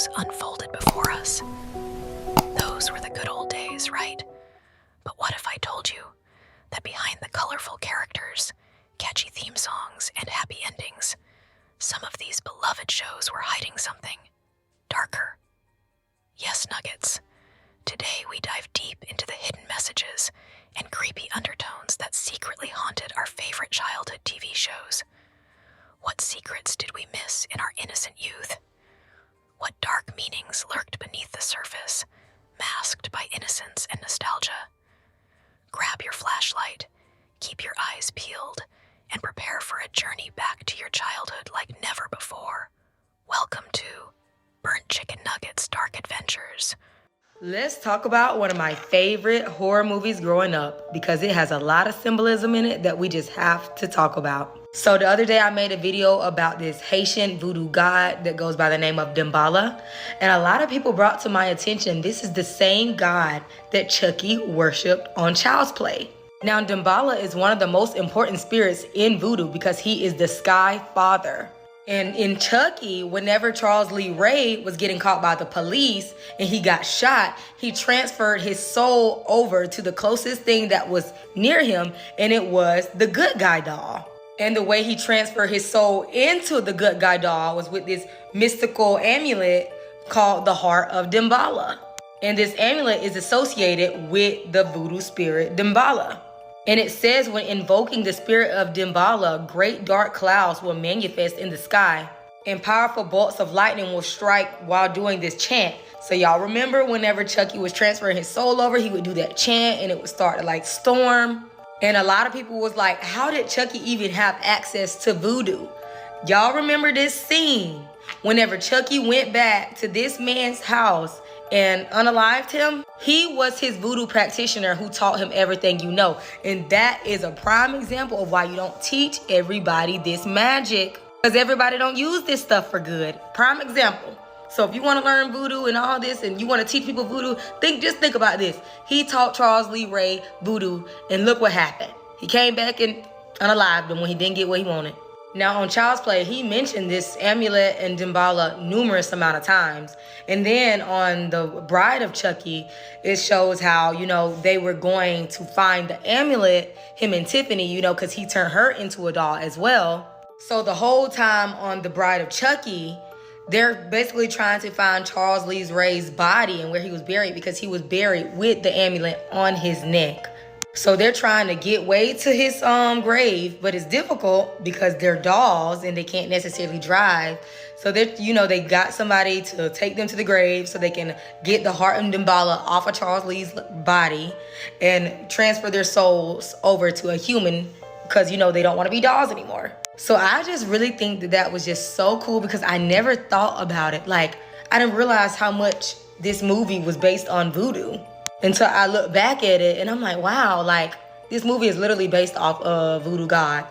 shows unfolded before us. Those were the good old days, right? But what if I told you that behind the colorful characters, catchy theme songs, and happy endings, some of these beloved shows were hiding something darker? Yes, Nuggets. Today we dive deep into the hidden messages and creepy undertones that secretly haunted our favorite childhood TV shows. What secrets did we miss in our innocent youth? What dark meanings lurked beneath the surface, masked by innocence and nostalgia? Grab your flashlight, keep your eyes peeled, and prepare for a journey back to your childhood like never before. Welcome to Burnt Chicken Nuggets Dark Adventures. Let's talk about one of my favorite horror movies growing up because it has a lot of symbolism in it that we just have to talk about. So the other day I made a video about this Haitian voodoo god that goes by the name of Damballa, and a lot of people brought to my attention this is the same god that Chucky worshipped on Child's Play. Now Damballa is one of the most important spirits in voodoo because he is the Sky Father. And in Chucky, whenever Charles Lee Ray was getting caught by the police and he got shot, he transferred his soul over to the closest thing that was near him, and it was the good guy doll. And the way he transferred his soul into the good guy doll was with this mystical amulet called the Heart of Damballa. And this amulet is associated with the voodoo spirit Damballa. And it says when invoking the spirit of Damballa, great dark clouds will manifest in the sky and powerful bolts of lightning will strike while doing this chant. So y'all remember whenever Chucky was transferring his soul over, he would do that chant and it would start to like storm. And a lot of people was like, how did Chucky even have access to voodoo? Y'all remember this scene whenever Chucky went back to this man's house and unalived him? He was his voodoo practitioner who taught him everything you know. And that is a prime example of why you don't teach everybody this magic. Because everybody don't use this stuff for good. Prime example. So if you want to learn voodoo and all this and you want to teach people voodoo, just think about this. He taught Charles Lee Ray voodoo and look what happened. He came back and unalived him when he didn't get what he wanted. Now on Child's Play, he mentioned this amulet and Damballa numerous amount of times. And then on The Bride of Chucky, it shows how, they were going to find the amulet, him and Tiffany, because he turned her into a doll as well. So the whole time on The Bride of Chucky, they're basically trying to find Charles Lee Ray's body and where he was buried because he was buried with the amulet on his neck. So they're trying to get way to his grave, but it's difficult because they're dolls and they can't necessarily drive. So they got somebody to take them to the grave so they can get the heart of Damballa off of Charles Lee's body and transfer their souls over to a human because, they don't want to be dolls anymore. So I just really think that was just so cool because I never thought about it. Like, I didn't realize how much this movie was based on voodoo until I look back at it and I'm like, wow, like this movie is literally based off of voodoo god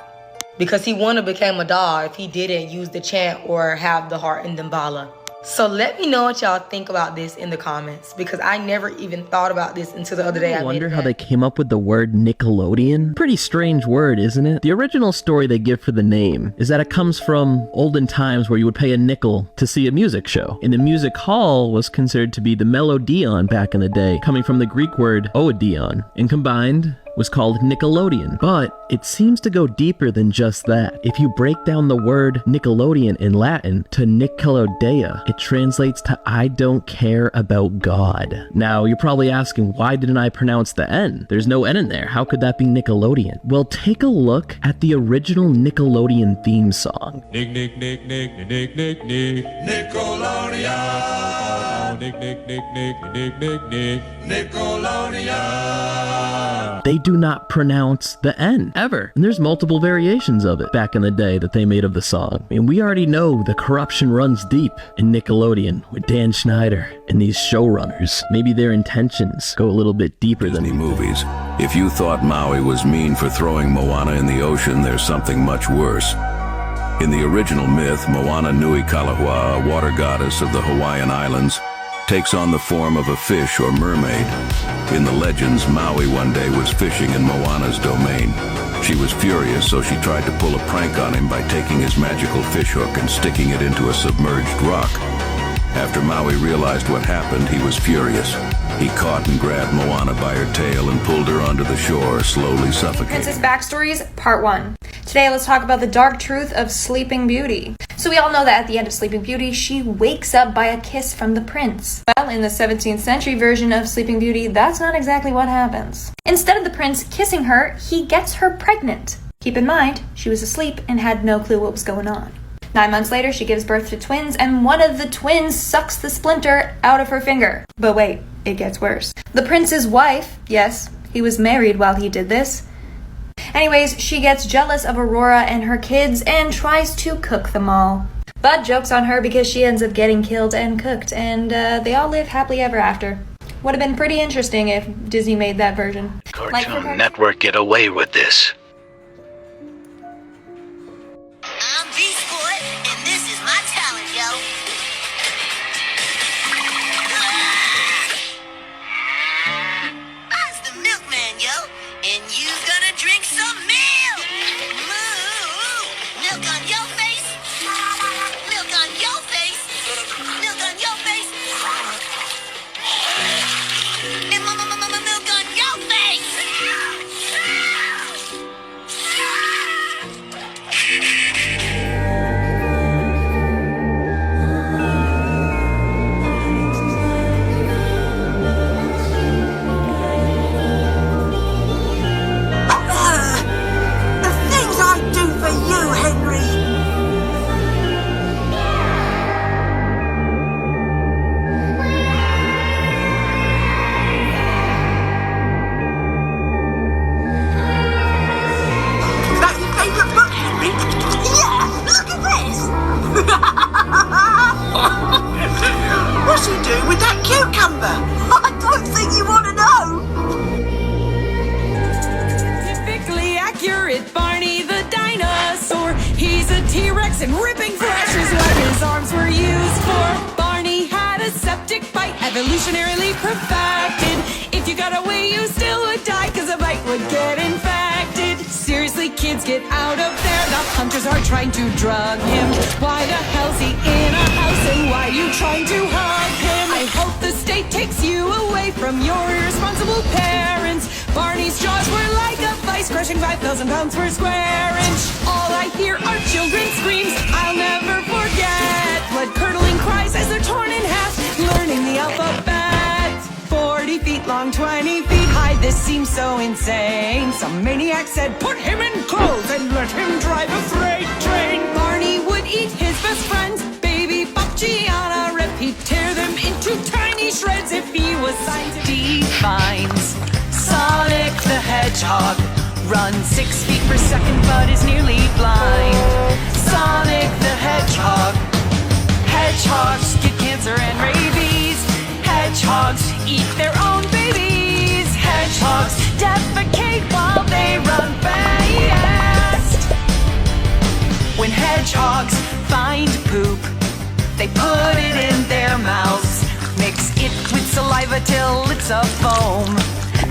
because he wouldn't have became a doll if he didn't use the chant or have the heart in Damballa. So let me know what y'all think about this in the comments because I never even thought about this until the other day. I wonder how they came up with the word Nickelodeon. Pretty strange word, isn't it? The original story they give for the name is that it comes from olden times where you would pay a nickel to see a music show. And the music hall was considered to be the melodeon back in the day, coming from the Greek word oideon, and combined was called Nickelodeon. But it seems to go deeper than just that. If you break down the word Nickelodeon in Latin to Nickelodea, it translates to I don't care about God. Now, you're probably asking, why didn't I pronounce the N? There's no N in there. How could that be Nickelodeon? Well, take a look at the original Nickelodeon theme song. Nick, Nick, Nick, Nick, Nick, Nick, Nick, Nickelodeon. Nick, Nick, Nick, Nick, Nick, Nick, Nick, Nickelodeon. They do not pronounce the N, ever. And there's multiple variations of it back in the day that they made of the song. I mean, we already know the corruption runs deep in Nickelodeon with Dan Schneider and these showrunners. Maybe their intentions go a little bit deeper Disney than movies. If you thought Maui was mean for throwing Moana in the ocean, there's something much worse. In the original myth, Moana Nui Kalahua, a water goddess of the Hawaiian Islands, takes on the form of a fish or mermaid. In the legends, Maui one day was fishing in Moana's domain. She was furious, so she tried to pull a prank on him by taking his magical fishhook and sticking it into a submerged rock. After Maui realized what happened, he was furious. He caught and grabbed Moana by her tail and pulled her onto the shore, slowly suffocating. Princess Backstories, Part 1. Today let's talk about the dark truth of Sleeping Beauty. So we all know that at the end of Sleeping Beauty, she wakes up by a kiss from the prince. Well, in the 17th century version of Sleeping Beauty, that's not exactly what happens. Instead of the prince kissing her, he gets her pregnant. Keep in mind, she was asleep and had no clue what was going on. 9 months later, she gives birth to twins, and one of the twins sucks the splinter out of her finger. But wait, it gets worse. The prince's wife, yes, he was married while he did this. Anyways, she gets jealous of Aurora and her kids and tries to cook them all. But joke's on her because she ends up getting killed and cooked, and they all live happily ever after. Would have been pretty interesting if Disney made that version. Cartoon Network get away with this. I'm V-Sport, and this is my talent, yo. I's the milkman, yo, and you gonna drink some milk. Moo! Milk on your face. Milk on your face. Milk on your face. And milk on your face. The things I do for you, Henry! Is that your favourite book, Henry? Yeah, look at this! What's he doing with that cucumber? I don't think you want to know! Typically accurate Barney the dinosaur. He's a T-Rex and ripping flesh is what his arms were used for. Barney had a septic bite, evolutionarily perfected. If you got away, you still would die, cause a bite would get infected. Seriously, kids, get out of there. The hunters are trying to drug him. Why the hell's he in a house and why are you trying to hug him? I hope the state takes you away from your irresponsible parents. Barney's jaws were like a vice, crushing 5,000 pounds per square inch. All I hear are children's screams I'll never forget. Blood-curdling cries as they're torn in half, learning the alphabet. 40 feet long, 20 feet high, this seems so insane. Some maniac said, put him in clothes and let him drive a freight train. Barney would eat his best friends, baby Bocci on a rip. He'd tear them into tiny shreds if he was scientific. Defines Sonic the Hedgehog runs 6 feet per second but is nearly blind. Sonic the Hedgehog. Hedgehogs get cancer and rabies. Hedgehogs eat their own babies. Hedgehogs defecate while they run fast. When hedgehogs find poop, they put it in their mouths, mix it with saliva till it's a foam,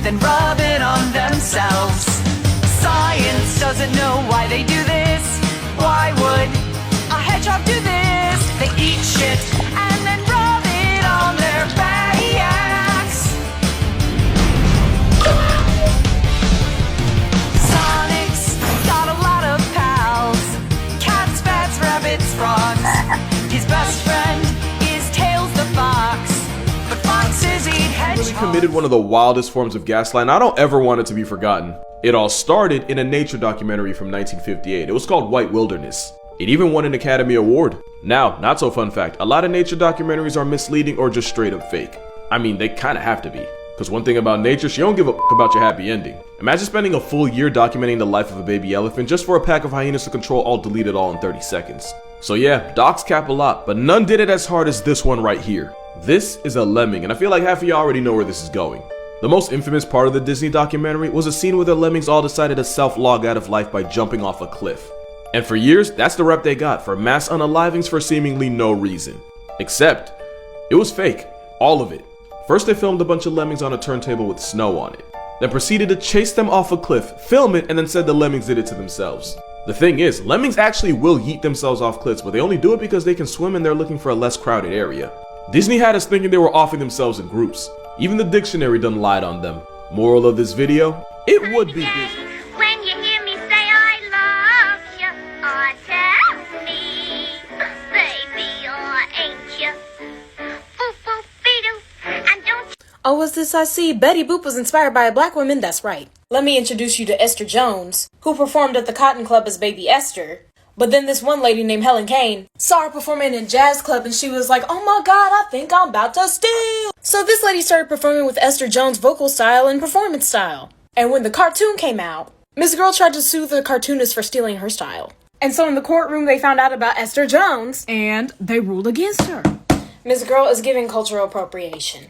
then rub it on themselves. Science doesn't know why they do this. Why would a hedgehog do this? They eat shit and then rub it on their backs. Sonic's got a lot of pals. Cats, bats, rabbits, frogs. His best friend is Tails the fox. But foxes eat hedgehogs. Really committed one of the wildest forms of gaslighting. I don't ever want it to be forgotten. It all started in a nature documentary from 1958. It was called White Wilderness. It even won an Academy Award. Now, not so fun fact, a lot of nature documentaries are misleading or just straight up fake. I mean, they kinda have to be. Because one thing about nature, she don't give a f about your happy ending. Imagine spending a full year documenting the life of a baby elephant just for a pack of hyenas to control, all delete it all in 30 seconds. So yeah, docs cap a lot, but none did it as hard as this one right here. This is a lemming, and I feel like half of y'all already know where this is going. The most infamous part of the Disney documentary was a scene where the lemmings all decided to self-log out of life by jumping off a cliff. And for years, that's the rep they got for mass unalivings for seemingly no reason. Except, it was fake. All of it. First they filmed a bunch of lemmings on a turntable with snow on it. Then proceeded to chase them off a cliff, film it, and then said the lemmings did it to themselves. The thing is, lemmings actually will yeet themselves off cliffs, but they only do it because they can swim and they're looking for a less crowded area. Disney had us thinking they were offing themselves in groups. Even the dictionary done lied on them. Moral of this video, it would be Disney. When you hear me say I love you, or tell me, baby, or ain't you? And don't Oh, what's this I see? Betty Boop was inspired by a black woman? That's right. Let me introduce you to Esther Jones, who performed at the Cotton Club as Baby Esther. But then this one lady named Helen Kane saw her performing in a jazz club and she was like, oh my god, I think I'm about to steal. So this lady started performing with Esther Jones' vocal style and performance style. And when the cartoon came out, Miss Girl tried to sue the cartoonist for stealing her style. And so in the courtroom they found out about Esther Jones and they ruled against her. Miss Girl is giving cultural appropriation.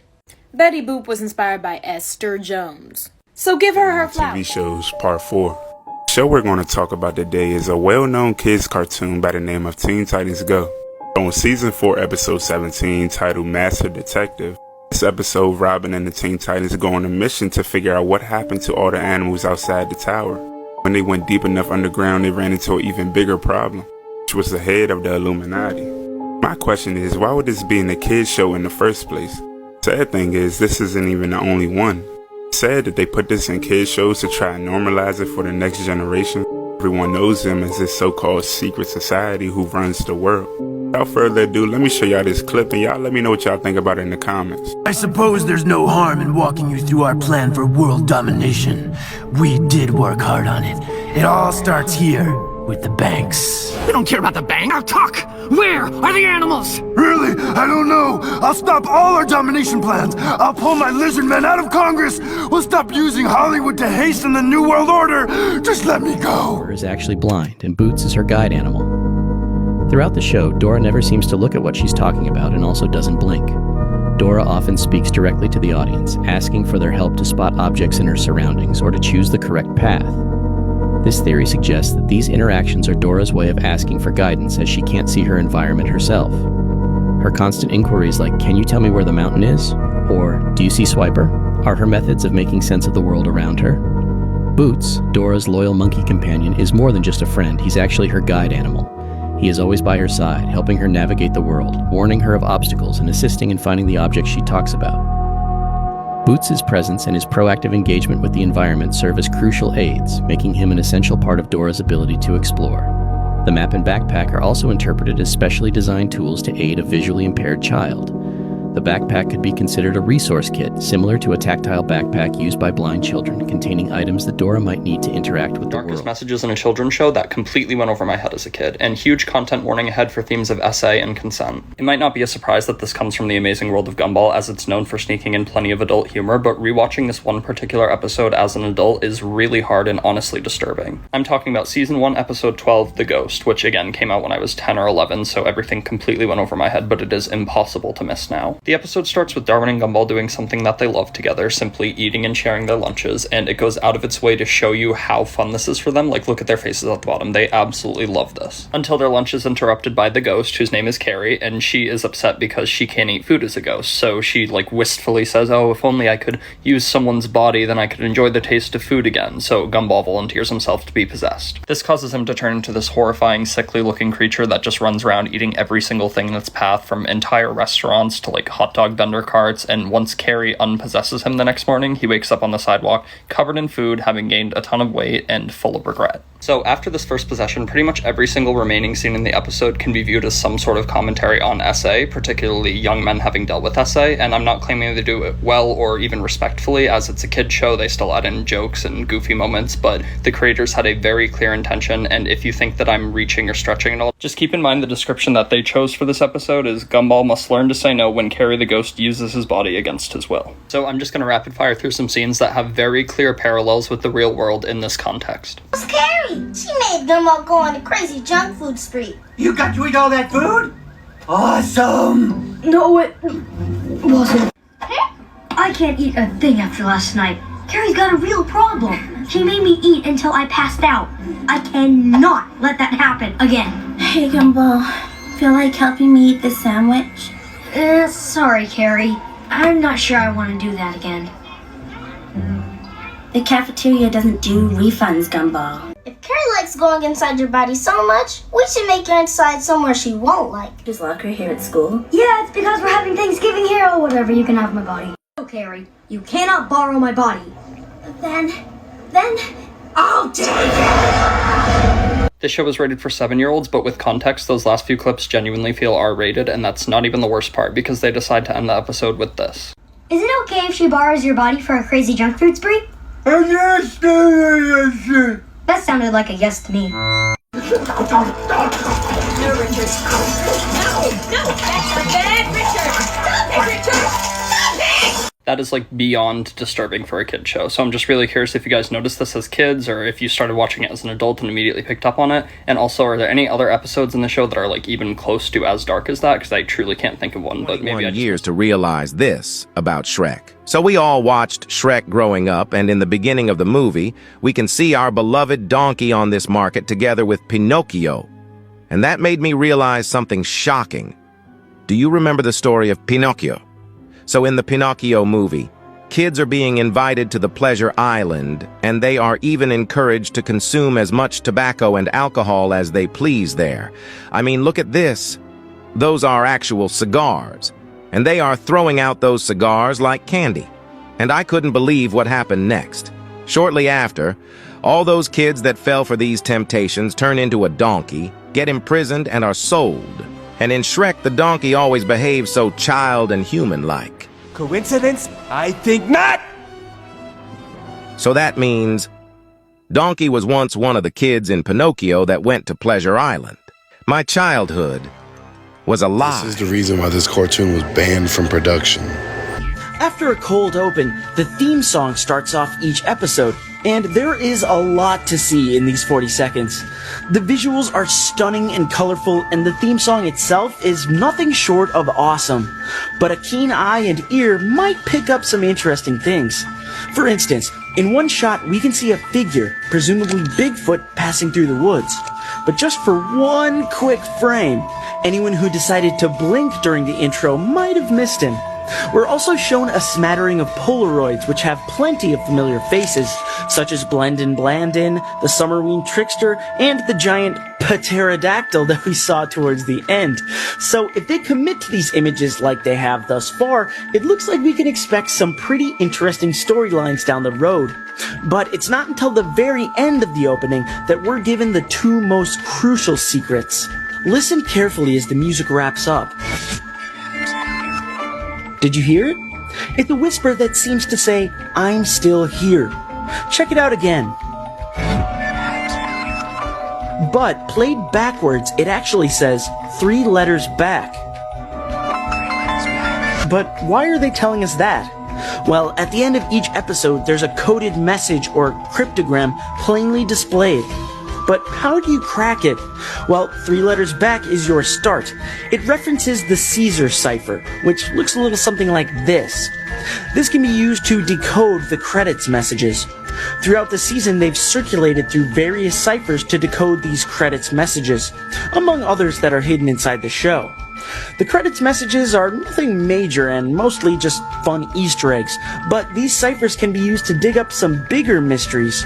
Betty Boop was inspired by Esther Jones. So give her flowers. TV shows, part 4. The show we're going to talk about today is a well-known kids cartoon by the name of Teen Titans Go. On season 4, episode 17, titled Master Detective, this episode, Robin and the Teen Titans go on a mission to figure out what happened to all the animals outside the tower. When they went deep enough underground, they ran into an even bigger problem, which was the head of the Illuminati. My question is, why would this be in a kids show in the first place? Sad thing is, this isn't even the only one. Sad that they put this in kids shows to try and normalize it for the next generation. Everyone knows them as this so-called secret society who runs the world. Without further ado, let me show y'all this clip and y'all let me know what y'all think about it in the comments. I suppose there's no harm in walking you through our plan for world domination. We did work hard on it. It all starts here, with the banks. We don't care about the bank. Now talk! Where are the animals? Really? I don't know. I'll stop all our domination plans. I'll pull my lizard men out of Congress. We'll stop using Hollywood to hasten the New World Order. Just let me go. Dora is actually blind, and Boots is her guide animal. Throughout the show, Dora never seems to look at what she's talking about and also doesn't blink. Dora often speaks directly to the audience, asking for their help to spot objects in her surroundings or to choose the correct path. This theory suggests that these interactions are Dora's way of asking for guidance as she can't see her environment herself. Her constant inquiries like, can you tell me where the mountain is? Or, do you see Swiper? Are her methods of making sense of the world around her. Boots, Dora's loyal monkey companion, is more than just a friend, he's actually her guide animal. He is always by her side, helping her navigate the world, warning her of obstacles and assisting in finding the objects she talks about. Boots' presence and his proactive engagement with the environment serve as crucial aids, making him an essential part of Dora's ability to explore. The map and backpack are also interpreted as specially designed tools to aid a visually impaired child. The backpack could be considered a resource kit, similar to a tactile backpack used by blind children, containing items that Dora might need to interact with the world. Darkest messages in a children's show that completely went over my head as a kid, and huge content warning ahead for themes of SA and consent. It might not be a surprise that this comes from the amazing world of Gumball, as it's known for sneaking in plenty of adult humor, but rewatching this one particular episode as an adult is really hard and honestly disturbing. I'm talking about season 1, episode 12, The Ghost, which again came out when I was 10 or 11, so everything completely went over my head, but it is impossible to miss now. The episode starts with Darwin and Gumball doing something that they love together, simply eating and sharing their lunches, and it goes out of its way to show you how fun this is for them. Like, look at their faces at the bottom. They absolutely love this. Until their lunch is interrupted by the ghost, whose name is Carrie, and she is upset because she can't eat food as a ghost. So she, wistfully says, oh, if only I could use someone's body, then I could enjoy the taste of food again. So Gumball volunteers himself to be possessed. This causes him to turn into this horrifying, sickly-looking creature that just runs around eating every single thing in its path, from entire restaurants to, hot dog vendor carts, and once Carrie unpossesses him the next morning, he wakes up on the sidewalk, covered in food, having gained a ton of weight, and full of regret. So after this first possession, pretty much every single remaining scene in the episode can be viewed as some sort of commentary on SA, particularly young men having dealt with SA, and I'm not claiming they do it well or even respectfully, as it's a kid show, they still add in jokes and goofy moments, but the creators had a very clear intention, and if you think that I'm reaching or stretching at all, just keep in mind the description that they chose for this episode is Gumball must learn to say no when Carrie the Ghost uses his body against his will. So I'm just going to rapid fire through some scenes that have very clear parallels with the real world in this context. It's Carrie! She made Gumball go on a crazy junk food spree. You got to eat all that food? Awesome! No, it wasn't. I can't eat a thing after last night. Carrie's got a real problem. She made me eat until I passed out. I cannot let that happen again. Hey, Gumball. Feel like helping me eat the sandwich? Sorry, Carrie. I'm not sure I want to do that again. The cafeteria doesn't do refunds, Gumball. If Carrie likes going inside your body so much, we should make her inside somewhere she won't like. Just lock her here at school? Yeah, it's because we're having Thanksgiving whatever, you can have my body. No, Carrie, you cannot borrow my body. Then, I'll take it! This show is rated for 7-year-olds, but with context, those last few clips genuinely feel R-rated, and that's not even the worst part, because they decide to end the episode with this. Is it okay if she borrows your body for a crazy junk food spree? Yes. That sounded like a yes to me. No, Richard. No, that's a bad Richard. Stop it, Richard. Stop it! That is like beyond disturbing for a kid show. So I'm just really curious if you guys noticed this as kids or if you started watching it as an adult and immediately picked up on it. And also, are there any other episodes in the show that are like even close to as dark as that? Because I truly can't think of one, but maybe I just... years to realize this about Shrek. So we all watched Shrek growing up, and in the beginning of the movie, we can see our beloved donkey on this market together with Pinocchio. And that made me realize something shocking. Do you remember the story of Pinocchio? So in the Pinocchio movie, kids are being invited to the pleasure island, and they are even encouraged to consume as much tobacco and alcohol as they please there. I mean, look at this. Those are actual cigars, and they are throwing out those cigars like candy. And I couldn't believe what happened next. Shortly after, all those kids that fell for these temptations turn into a donkey, get imprisoned, and are sold. And in Shrek, the donkey always behaves so child and human-like. Coincidence? I think not! So that means Donkey was once one of the kids in Pinocchio that went to Pleasure Island. My childhood was a lie. This is the reason why this cartoon was banned from production. After a cold open, the theme song starts off each episode, and there is a lot to see in these 40 seconds. The visuals are stunning and colorful, and the theme song itself is nothing short of awesome. But a keen eye and ear might pick up some interesting things. For instance, in one shot we can see a figure, presumably Bigfoot, passing through the woods. But just for one quick frame, anyone who decided to blink during the intro might have missed him. We're also shown a smattering of Polaroids which have plenty of familiar faces, such as Blendin Blandin, the Summerween Trickster, and the giant pterodactyl that we saw towards the end. So if they commit to these images like they have thus far, it looks like we can expect some pretty interesting storylines down the road. But it's not until the very end of the opening that we're given the two most crucial secrets. Listen carefully as the music wraps up. Did you hear it? It's a whisper that seems to say, "I'm still here." Check it out again. But played backwards, it actually says 3 letters back. But why are they telling us that? Well, at the end of each episode, there's a coded message or cryptogram plainly displayed. But how do you crack it? Well, 3 letters back is your start. It references the Caesar cipher, which looks a little something like this. This can be used to decode the credits messages. Throughout the season, they've circulated through various ciphers to decode these credits messages, among others that are hidden inside the show. The credits messages are nothing major and mostly just fun Easter eggs, but these ciphers can be used to dig up some bigger mysteries.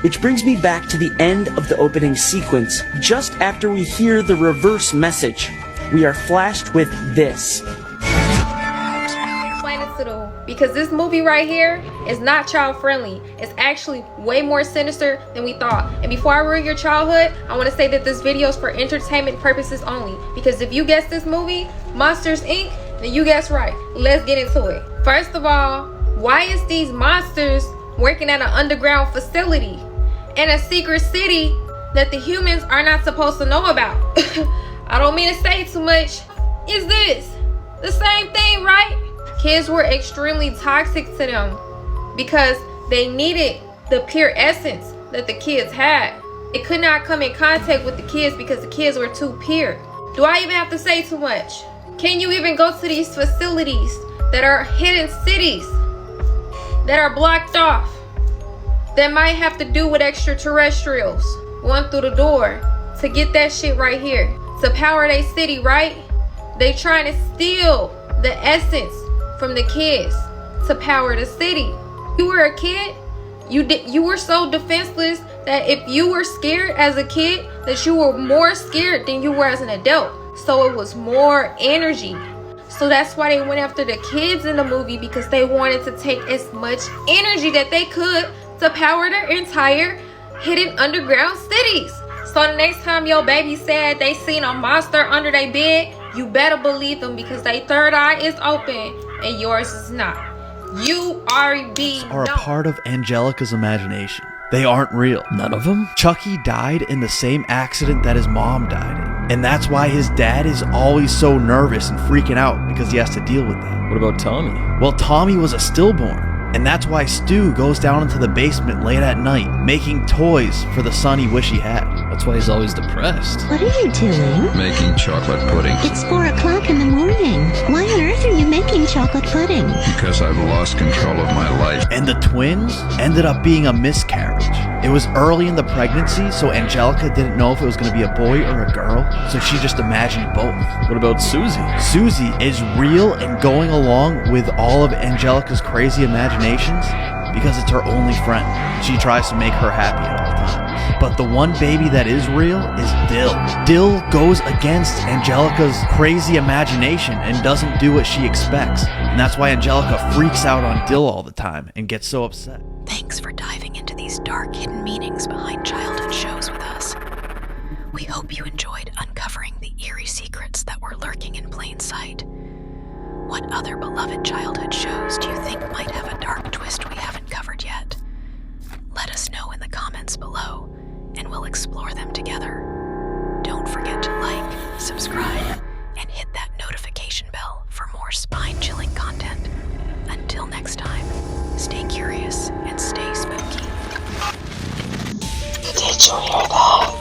Which brings me back to the end of the opening sequence, just after we hear the reverse message. We are flashed with this. Explain it to them, because this movie right here is not child friendly. It's actually way more sinister than we thought. And before I ruin your childhood, I want to say that this video is for entertainment purposes only. Because if you guess this movie, Monsters Inc., then you guess right. Let's get into it. First of all, why is these monsters working at an underground facility in a secret city that the humans are not supposed to know about? I don't mean to say too much. Is this the same thing, right? Kids were extremely toxic to them because they needed the pure essence that the kids had. It could not come in contact with the kids because the kids were too pure. Do I even have to say too much? Can you even go to these facilities that are hidden cities that are blocked off, that might have to do with extraterrestrials going through the door to get that shit right here to power their city, right? They trying to steal the essence from the kids to power the city. You were a kid, you were so defenseless that if you were scared as a kid, that you were more scared than you were as an adult. So it was more energy. So that's why they went after the kids in the movie, because they wanted to take as much energy that they could to power their entire hidden underground cities. So the next time your baby said they seen a monster under their bed, you better believe them, because their third eye is open and yours is not. You already are a part of Angelica's imagination. They aren't real. None of them? Chucky died in the same accident that his mom died in. And that's why his dad is always so nervous and freaking out, because he has to deal with that. What about Tommy? Well, Tommy was a stillborn. And that's why Stu goes down into the basement late at night, making toys for the son he wish he had. That's why he's always depressed. What are you doing? Making chocolate pudding. It's 4 o'clock in the morning. Why on earth are you making chocolate pudding? Because I've lost control of my life. And the twins ended up being a miscarriage. It was early in the pregnancy, so Angelica didn't know if it was going to be a boy or a girl, so she just imagined both. What about Susie? Susie is real and going along with all of Angelica's crazy imaginations because it's her only friend. She tries to make her happy at all times. But the one baby that is real is Dill. Dill goes against Angelica's crazy imagination and doesn't do what she expects. And that's why Angelica freaks out on Dill all the time and gets so upset. Thanks for diving into these dark hidden meanings behind childhood shows with us. We hope you enjoyed uncovering the eerie secrets that were lurking in plain sight. What other beloved childhood shows do you think might have a dark twist we haven't covered yet? Let us know in the comments below, and we'll explore them together. Don't forget to like, subscribe, and hit that notification bell for more spine-chilling content. Until next time, stay curious and stay spooky. Did you hear that?